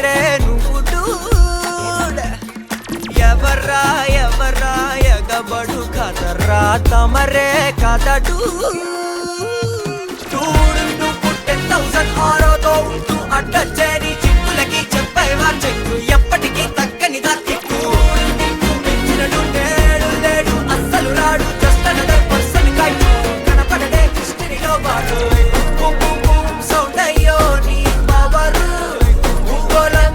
అరే నువ్వు ఎవర్రా ఎవర్రా ఎగబడు కదర్రా తమరే కదడు చూడు పుట్టే 1006తో ఉంటూ అడ్డచేరి చిక్కులకి చెప్పేవా చెక్కు ఎప్పటికీ తగ్గనిదా తిక్కు మించినడు నేడు లేడు అస్సలు రాడు జస్ట్ అనదర్ పర్సన్ కైట్ కనపడడే హిస్టరీలో వాడు సౌండ్ అయ్యో నీ పవర్ భూగోళం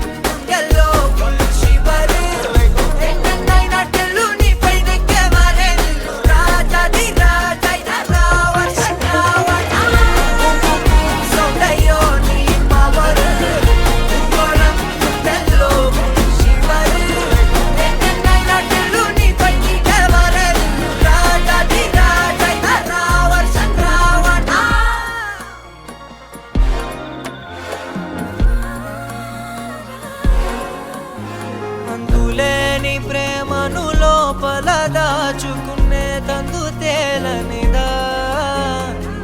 ఎల్లో ఫుల్ శివర్ ఎన్నైనా టెల్లు నీ పైనకే మారే రాజాది రాజైన రావణ సౌండ్ అయ్యో నీ పవర్ భూగోళం ఎల్లో ఫుల్ శివర్ ఎన్నైనా టెల్లు నీ పైనకే మారే రాజాది రాజైన రావణ అందులేని ప్రేమను లోపల దాచుకునే తందు తేలనిదా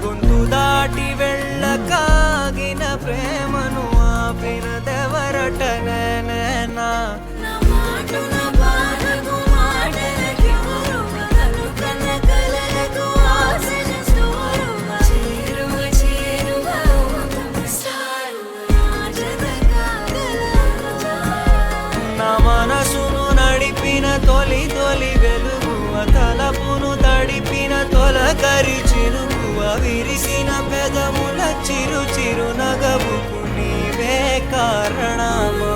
గొంతు దాటి వెళ్ళకాగిన ప్రేమను ఆపినదెవరటనేనా నా మనసును నడిపిన తొలి తొలి వెలుగువ తలపును తడిపిన తొలకరి చిరుకువ విరిసిన పెదముల చిరు చిరు నగవుకు నీవే కారణమా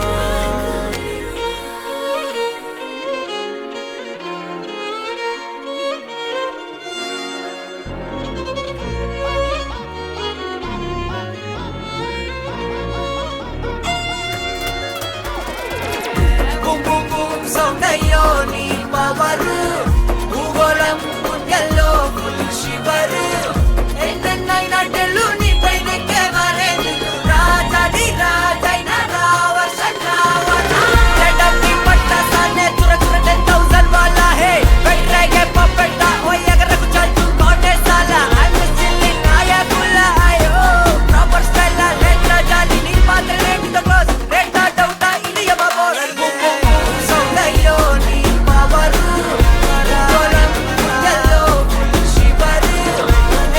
సౌండ్ అయ్యో నీ పవర్ భూగోళం ఎల్లో ఫుల్ శివర్ ఎన్నైనా టెల్లు నీ పైనకే మారే రాజాది రాజైన రావణ చెడ్డకి పట్ట సానే చుర చుర 10,000 వాలా హే బెట్రేగే పప్పెట్ట ఓ ఎగరకు చల్చు కోటే సాలా ఐమ్ స్టిల్ ఇన్ నాయకుల అయ్యో ప్రాపర్ స్టైల్ లెట్ల జాలి నీ పాత్ర rate the close rate the doubt ఇది యమ బోల్ సౌండ్ అయ్యో నీ పవర్ భూగోళం ఎల్లో ఫుల్ శివర్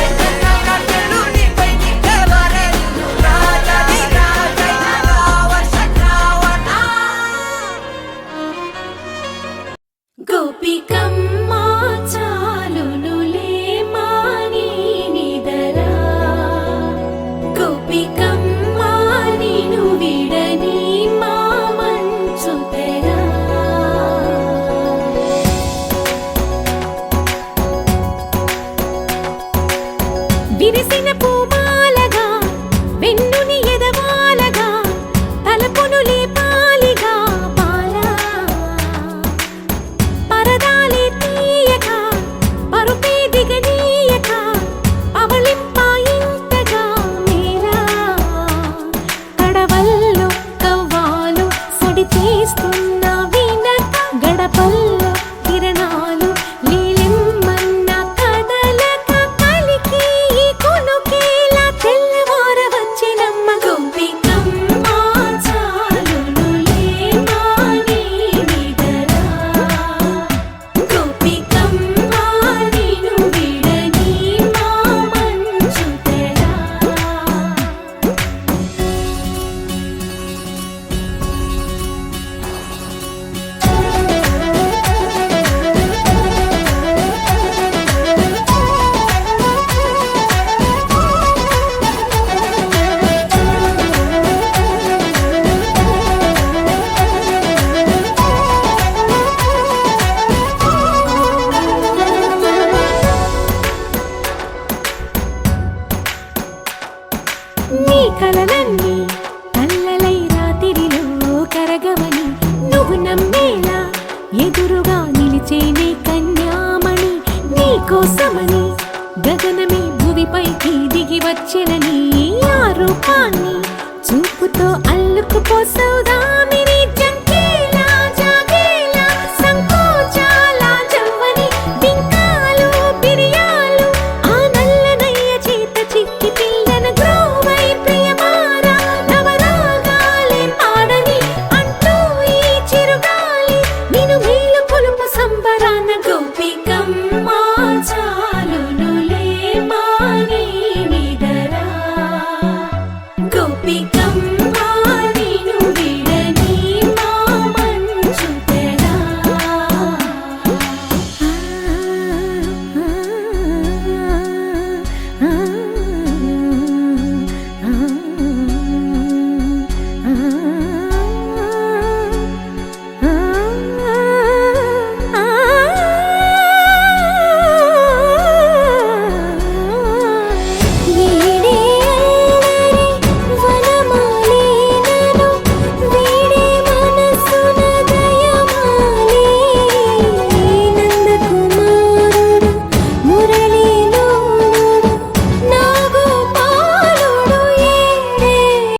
ఎన్నైనా టెల్లు నీ పైనకే మారే రాజాది రాజైన రావణ గోపికమ్మ చాలునులే మాని నిదరా గోపికమ్మ నిను విడని మా మంచు తెరా విరిసిన పూమాలగా వెన్నుని ఎదవాలగా తలపును లేపాలిగా బాలా పరదాలే తీయక పరుపే దిగనీయక అవలింపాయింతగా మేరా కడవల్లో కవ్వాలు సడి తీస్తున్న వినక గడపల్లో కిరణాలు లీలిమ్మన్న కదలక కలికి ఈ కొనుకేలా తెల్లవార వచ్చినమ్మ గోపికమ్మ చాలునులే మాని నిదరా గోపికమ్మ నిను విడని మా మంచు తెరా నీ కలలన్నీ కల్లలై రాత్రిలో కరగవని నువ్వు నమ్మేలా ఎదురుగా నిలిచేనే కన్యామణి నీ కోసమని గగనమే భూమిపైకి దిగి వచ్చెనని ఆ రూపాన్ని చూపుతో అల్లుకుపో